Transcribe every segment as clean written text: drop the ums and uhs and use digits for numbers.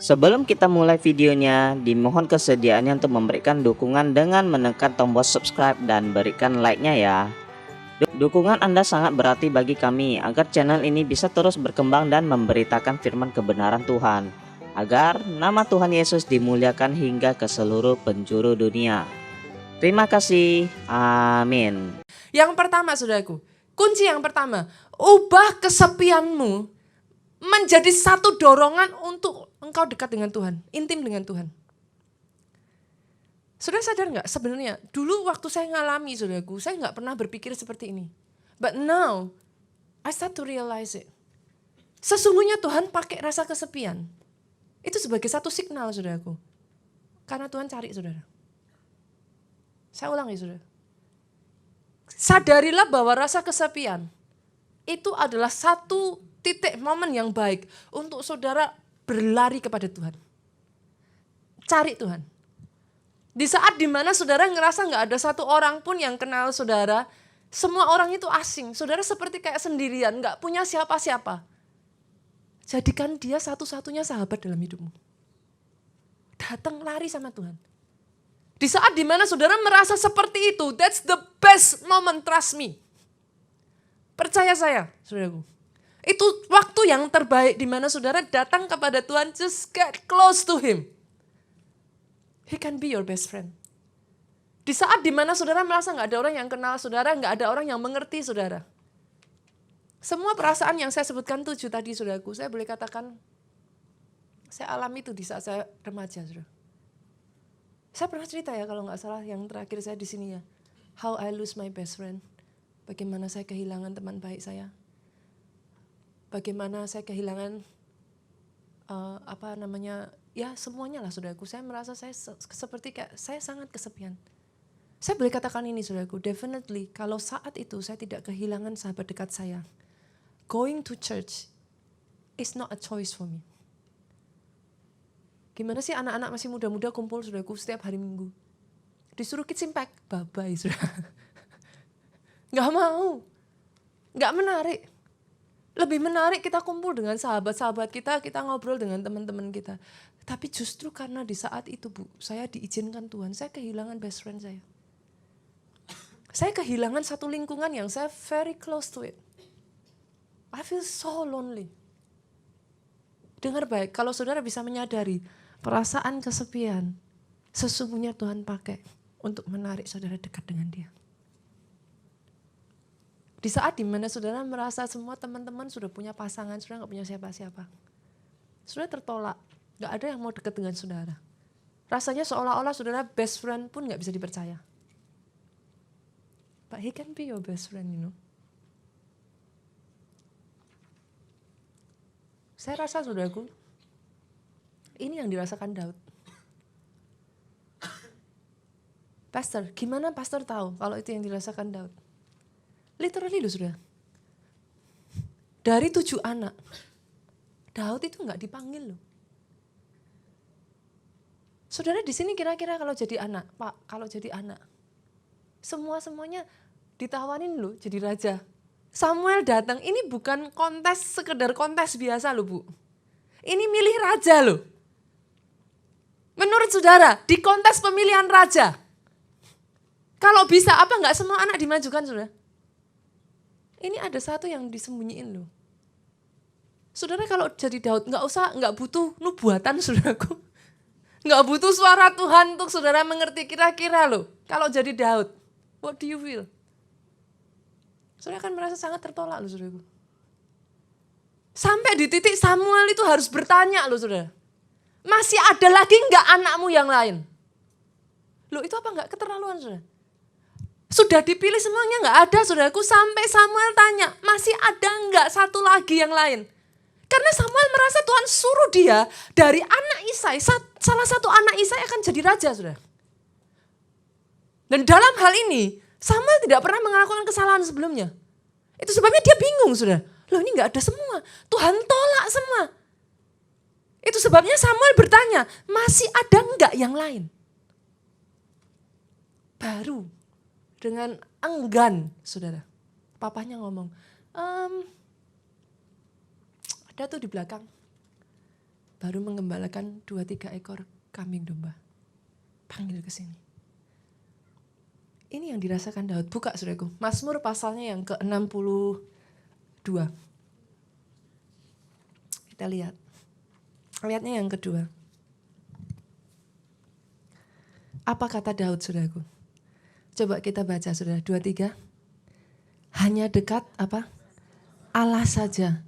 Sebelum kita mulai videonya, dimohon kesediaannya untuk memberikan dukungan dengan menekan tombol subscribe dan berikan like-nya ya. Dukungan Anda sangat berarti bagi kami agar channel ini bisa terus berkembang dan memberitakan firman kebenaran Tuhan, agar nama Tuhan Yesus dimuliakan hingga ke seluruh penjuru dunia. Terima kasih. Amin. Yang pertama, saudaraku, kunci yang pertama, ubah kesepianmu menjadi satu dorongan untuk engkau dekat dengan Tuhan, intim dengan Tuhan. Saudara sadar nggak sebenarnya, dulu waktu saya ngalami, saudaraku, saya nggak pernah berpikir seperti ini. But now, I start to realize it. Sesungguhnya Tuhan pakai rasa kesepian. Itu sebagai satu signal, saudaraku. Karena Tuhan cari, saudara. Saya ulangi, saudara. Sadarilah bahwa rasa kesepian itu adalah satu titik momen yang baik untuk saudara berlari kepada Tuhan. Cari Tuhan. Di saat dimana saudara ngerasa gak ada satu orang pun yang kenal saudara, semua orang itu asing. Saudara seperti kayak sendirian, gak punya siapa-siapa. Jadikan dia satu-satunya sahabat dalam hidupmu. Datang lari sama Tuhan. Di saat dimana saudara merasa seperti itu, that's the best moment, trust me. Percaya saya, saudaraku. Itu waktu yang terbaik di mana saudara datang kepada Tuhan, just get close to Him. He can be your best friend. Di saat di mana saudara merasa gak ada orang yang kenal saudara, gak ada orang yang mengerti saudara. Semua perasaan yang saya sebutkan 7 tadi, saudaraku, saya boleh katakan, saya alami itu di saat saya remaja, saudara. Saya pernah cerita ya, kalau gak salah yang terakhir saya di sini ya. How I lose my best friend. Bagaimana saya kehilangan teman baik saya. Bagaimana saya kehilangan ya semuanya lah, saudaraku. Saya merasa saya seperti kayak saya sangat kesepian. Saya boleh katakan ini, saudaraku, definitely kalau saat itu saya tidak kehilangan sahabat dekat saya, going to church is not a choice for me. Gimana sih anak-anak masih muda-muda kumpul, saudaraku, setiap hari Minggu. Disuruh kids impact, bye-bye, saudara. Gak mau, gak menarik. Lebih menarik kita kumpul dengan sahabat-sahabat kita ngobrol dengan teman-teman kita. Tapi justru karena di saat itu, Bu, saya diizinkan Tuhan, saya kehilangan best friend saya. Saya kehilangan satu lingkungan yang saya very close to it. I feel so lonely. Dengar baik, kalau saudara bisa menyadari perasaan kesepian, sesungguhnya Tuhan pakai untuk menarik saudara dekat dengan Dia. Di saat dimana saudara merasa semua teman-teman sudah punya pasangan, saudara gak punya siapa-siapa. Saudara tertolak, gak ada yang mau dekat dengan saudara. Rasanya seolah-olah saudara best friend pun gak bisa dipercaya. But He can be your best friend, you know. Saya rasa, saudaraku, ini yang dirasakan Daud. Pastor, gimana pastor tahu kalau itu yang dirasakan Daud? Literally loh, saudara. Dari 7 anak, Daud itu gak dipanggil loh. Saudara di sini kira-kira kalau jadi anak, Pak, kalau jadi anak, semuanya ditawarin loh jadi raja. Samuel datang, ini bukan kontes, sekedar kontes biasa loh, Bu. Ini milih raja loh. Menurut saudara, di kontes pemilihan raja, kalau bisa apa gak semua anak dimajukan, saudara? Ini ada satu yang disembunyiin loh. Saudara kalau jadi Daud nggak butuh nubuatan, saudaraku. Nggak butuh suara Tuhan untuk saudara mengerti kira-kira loh. Kalau jadi Daud, what do you feel? Saudara kan merasa sangat tertolak loh, saudaraku. Sampai di titik Samuel itu harus bertanya loh, saudara. Masih ada lagi nggak anakmu yang lain? Loh itu apa nggak keterlaluan, saudara? Sudah dipilih semuanya gak ada, saudaraku, sampai Samuel tanya, masih ada gak satu lagi yang lain? Karena Samuel merasa Tuhan suruh dia dari anak Isai, salah satu anak Isai akan jadi raja, saudara. Dan dalam hal ini, Samuel tidak pernah melakukan kesalahan sebelumnya. Itu sebabnya dia bingung, saudara. Loh ini gak ada semua, Tuhan tolak semua. Itu sebabnya Samuel bertanya, masih ada gak yang lain? Baru dengan enggan, saudara, papanya ngomong, ada tuh di belakang. baru menggembalakan 2-3 ekor kambing domba. Panggil ke sini. Ini yang dirasakan Daud. Buka saudaraku, Mazmur pasalnya yang ke-62. Kita lihat. Lihatnya yang kedua. Apa kata Daud saudaraku? Coba kita baca saudara, 2-3. Hanya dekat apa? Allah saja,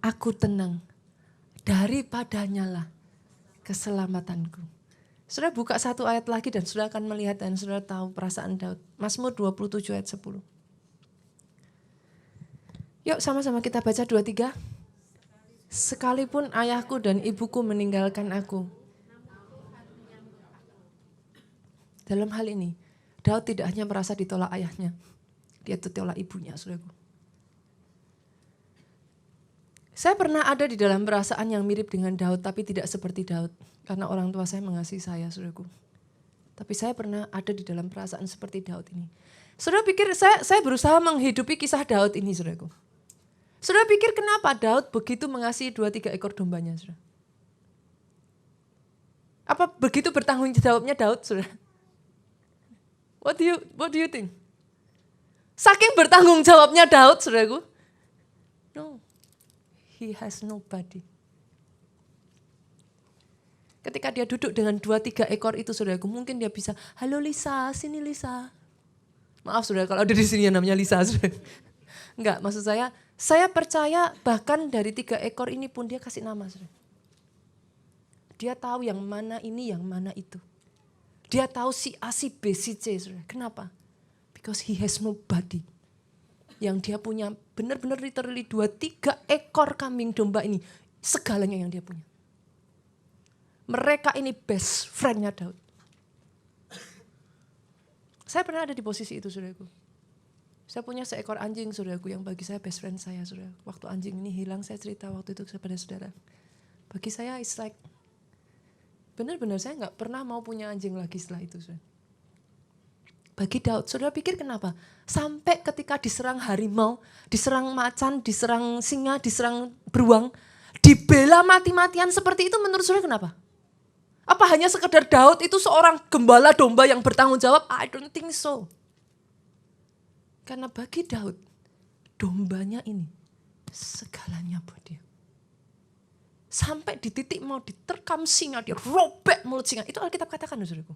aku tenang. Daripadanya lah keselamatanku. Saudara buka satu ayat lagi dan saudara akan melihat dan saudara tahu perasaan Daud. Mazmur 27 ayat 10. Yuk sama-sama kita baca 2-3. Sekalipun ayahku dan ibuku meninggalkan aku. Dalam hal ini, Daud tidak hanya merasa ditolak ayahnya. Dia ditolak ibunya, saudaraku. Saya pernah ada di dalam perasaan yang mirip dengan Daud, tapi tidak seperti Daud. Karena orang tua saya mengasihi saya, saudaraku. Tapi saya pernah ada di dalam perasaan seperti Daud ini. Saudara pikir saya berusaha menghidupi kisah Daud ini, saudaraku. Saudara pikir kenapa Daud begitu mengasihi 2-3 ekor dombanya, saudara? Apa begitu bertanggung jawabnya Daud, saudara? What do you think? Saking bertanggung jawabnya Daud, saudaraku. No. He has nobody. Ketika dia duduk dengan 2-3 ekor itu, saudaraku, mungkin dia bisa, halo Lisa, sini Lisa. Maaf saudara, kalau ada di sini yang namanya Lisa, saudara. Enggak, maksud saya percaya bahkan dari 3 ekor ini pun dia kasih nama, saudara. Dia tahu yang mana ini, yang mana itu. Dia tahu si A, si B, si C, saudara. Kenapa? Because he has nobody. Yang dia punya benar-benar literally 2-3 ekor kambing domba ini. Segalanya yang dia punya. Mereka ini best friend-nya Daud. Saya pernah ada di posisi itu, saudaraku. Saya punya seekor anjing, saudaraku, yang bagi saya best friend saya, saudara. Waktu anjing ini hilang, saya cerita waktu itu kepada saudara. Bagi saya it's like, benar-benar saya gak pernah mau punya anjing lagi setelah itu, saudara. Bagi Daud, saudara pikir kenapa? Sampai ketika diserang harimau, diserang macan, diserang singa, diserang beruang, dibela mati-matian seperti itu, menurut saudara kenapa? Apa hanya sekedar Daud itu seorang gembala domba yang bertanggung jawab? I don't think so. Karena bagi Daud, dombanya ini segalanya buat dia. Sampai di titik mau diterkam singa, dia robek mulut singa. Itu Alkitab katakan, saudaraku.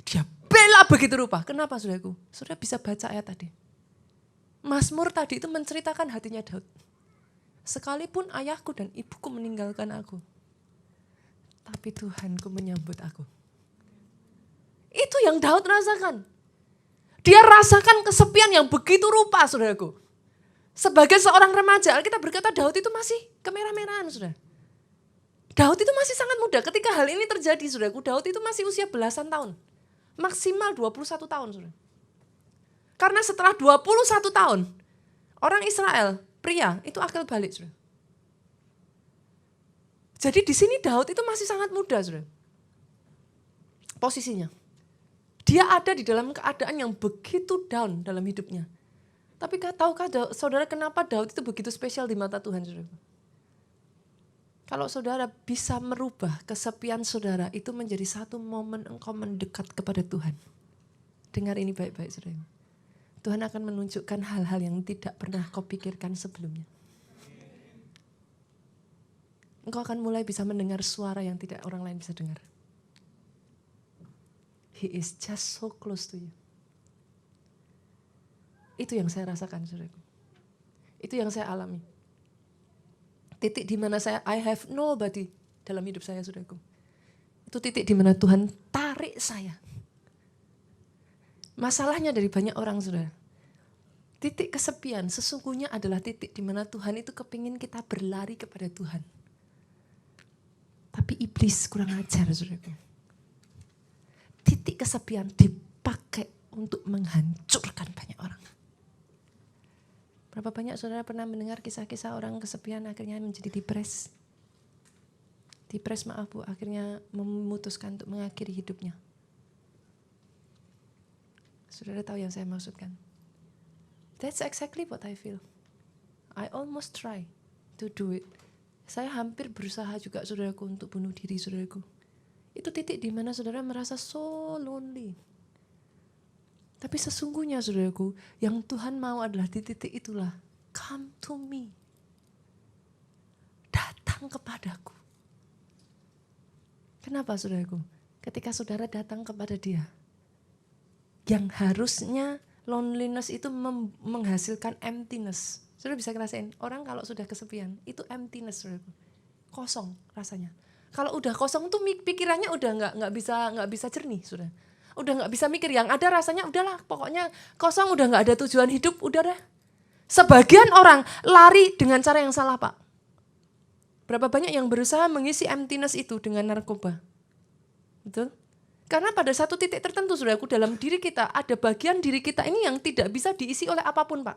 Dia bela begitu rupa. Kenapa, saudaraku? Saudara bisa baca ayat tadi. Mazmur tadi itu menceritakan hatinya Daud. Sekalipun ayahku dan ibuku meninggalkan aku, tapi Tuhanku menyambut aku. Itu yang Daud rasakan. Dia rasakan kesepian yang begitu rupa, saudaraku. Sebagai seorang remaja, Alkitab berkata Daud itu masih kemerah-merahan, saudara. Daud itu masih sangat muda. Ketika hal ini terjadi, saudaraku, Daud itu masih usia belasan tahun. Maksimal 21 tahun, saudara. Karena setelah 21 tahun, orang Israel, pria, itu akil balik, saudara. Jadi di sini Daud itu masih sangat muda, saudara. Posisinya. Dia ada di dalam keadaan yang begitu down dalam hidupnya. Tapi tahukah saudara kenapa Daud itu begitu spesial di mata Tuhan, saudara? Kalau saudara bisa merubah kesepian saudara itu menjadi satu momen engkau mendekat kepada Tuhan. Dengar ini baik-baik, saudara. Tuhan akan menunjukkan hal-hal yang tidak pernah kau pikirkan sebelumnya. Engkau akan mulai bisa mendengar suara yang tidak orang lain bisa dengar. He is just so close to you. Itu yang saya rasakan, saudaraku. Itu yang saya alami. Titik di mana I have nobody dalam hidup saya, saudaraku. Itu titik di mana Tuhan tarik saya. Masalahnya dari banyak orang, saudara. Titik kesepian sesungguhnya adalah titik di mana Tuhan itu kepingin kita berlari kepada Tuhan. Tapi iblis kurang ajar, saudaraku. Titik kesepian dipakai untuk menghancurkan banyak orang. Berapa banyak saudara pernah mendengar kisah-kisah orang kesepian akhirnya menjadi depres? Depres, maaf Bu, akhirnya memutuskan untuk mengakhiri hidupnya. Saudara tahu yang saya maksudkan? That's exactly what I feel. I almost try to do it. Saya hampir berusaha juga saudaraku untuk bunuh diri saudaraku. Itu titik di mana saudara merasa so lonely. Tapi sesungguhnya saudaraku, yang Tuhan mau adalah di titik itulah, come to me. Datang kepadaku. Kenapa saudaraku? Ketika saudara datang kepada dia, yang harusnya loneliness itu menghasilkan emptiness. Saudara bisa ngerasain, orang kalau sudah kesepian, itu emptiness saudaraku. Kosong rasanya. Kalau udah kosong tuh pikirannya udah nggak bisa jernih saudara. Udah nggak bisa mikir, yang ada rasanya udahlah pokoknya kosong, udah nggak ada tujuan hidup, udah dah. Sebagian orang lari dengan cara yang salah Pak. Berapa banyak yang berusaha mengisi emptiness itu dengan narkoba. Betul? Karena pada satu titik tertentu saudaraku, dalam diri kita ada bagian diri kita ini yang tidak bisa diisi oleh apapun Pak.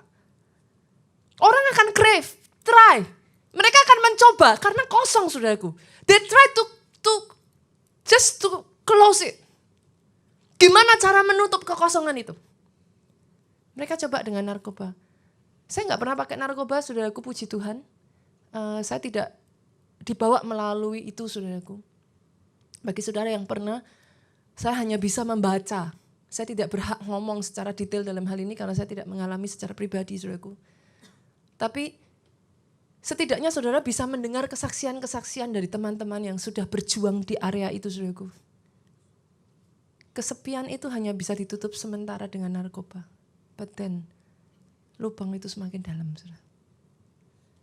Orang akan crave, try. Mereka akan mencoba karena kosong saudaraku. They try to close it. Gimana cara menutup kekosongan itu? Mereka coba dengan narkoba. Saya nggak pernah pakai narkoba saudaraku, puji Tuhan. Saya tidak dibawa melalui itu saudaraku. Bagi saudara yang pernah, saya hanya bisa membaca. Saya tidak berhak ngomong secara detail dalam hal ini karena saya tidak mengalami secara pribadi saudaraku. Tapi setidaknya saudara bisa mendengar kesaksian-kesaksian dari teman-teman yang sudah berjuang di area itu saudaraku. Kesepian itu hanya bisa ditutup sementara dengan narkoba. But then, lubang itu semakin dalam saudara.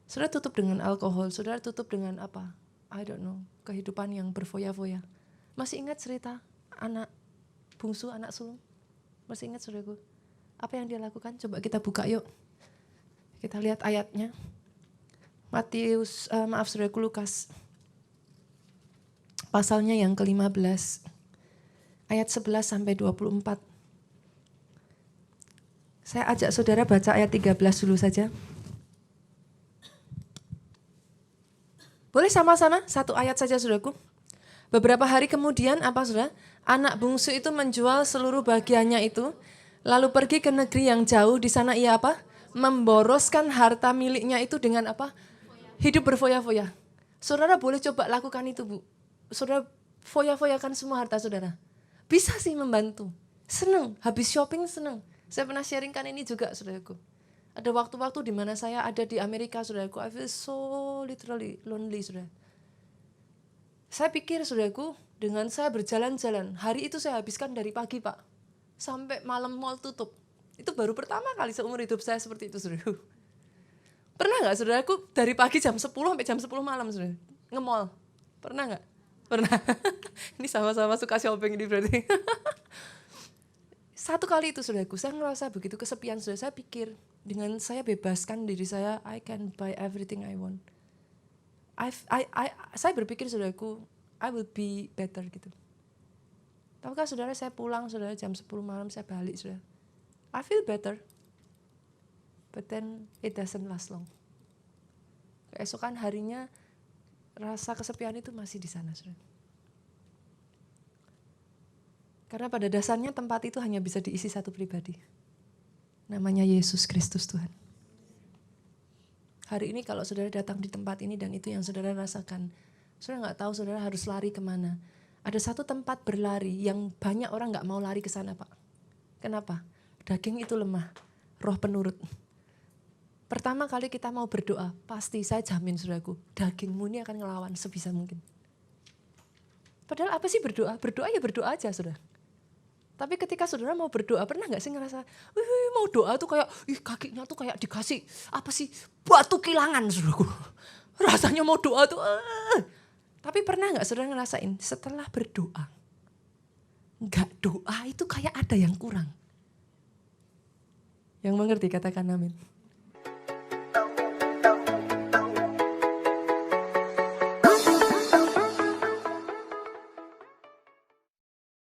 Saudara tutup dengan alkohol, saudara tutup dengan apa? I don't know, kehidupan yang berfoya-foya. Masih ingat cerita anak bungsu, anak sulung? Masih ingat saudaraku? Apa yang dia lakukan? Coba kita buka yuk. Kita lihat ayatnya. Saudaraku, Lukas. Pasalnya yang ke-15. Ayat 11 sampai 24. Saya ajak saudara baca ayat 13 dulu saja. Boleh sama-sama satu ayat saja saudaraku. Beberapa hari kemudian apa saudara? Anak bungsu itu menjual seluruh bagiannya itu. Lalu pergi ke negeri yang jauh. Di sana ia apa? Memboroskan harta miliknya itu dengan apa? Hidup berfoya-foya. Saudara boleh coba lakukan itu Bu. Saudara foya-foyakan semua harta saudara. Bisa sih membantu. Senang, habis shopping senang. Saya pernah sharingkan ini juga saudaraku. Ada waktu-waktu di mana saya ada di Amerika saudaraku. I feel so literally lonely saudara. Saya pikir saudaraku, dengan saya berjalan-jalan, hari itu saya habiskan dari pagi Pak. Sampai malam mall tutup. Itu baru pertama kali seumur hidup saya seperti itu saudaraku. Pernah gak saudaraku dari pagi jam 10 sampai jam 10 malam saudara? Nge-mall. Pernah gak? Pernah. Ini sama-sama suka shopping ini berarti. Satu kali itu saudaraku, saya ngerasa begitu kesepian saudara. Saya pikir dengan saya bebaskan diri saya, I can buy everything I want. Saya berpikir saudaraku, I will be better gitu. Tahukah saudara, saya pulang saudara jam 10 malam, saya balik saudara. I feel better. But then it doesn't last long. Keesokan harinya rasa kesepian itu masih di sana saudara. Karena pada dasarnya tempat itu hanya bisa diisi satu pribadi. Namanya Yesus Kristus Tuhan. Hari ini kalau saudara datang di tempat ini dan itu yang saudara rasakan, saudara gak tahu saudara harus lari kemana. Ada satu tempat berlari yang banyak orang gak mau lari ke sana Pak. Kenapa? Daging itu lemah, roh penurut. Pertama kali kita mau berdoa, pasti saya jamin saudaraku, dagingmu ini akan ngelawan sebisa mungkin. Padahal apa sih berdoa? Berdoa ya berdoa aja saudara. Tapi ketika saudara mau berdoa, pernah gak sih ngerasa, mau doa tuh kayak, kakinya tuh kayak dikasih, apa sih, batu kilangan saudaraku. Rasanya mau doa tuh, Tapi pernah gak saudara ngerasain, setelah berdoa, gak doa itu kayak ada yang kurang. Yang mengerti katakan amin.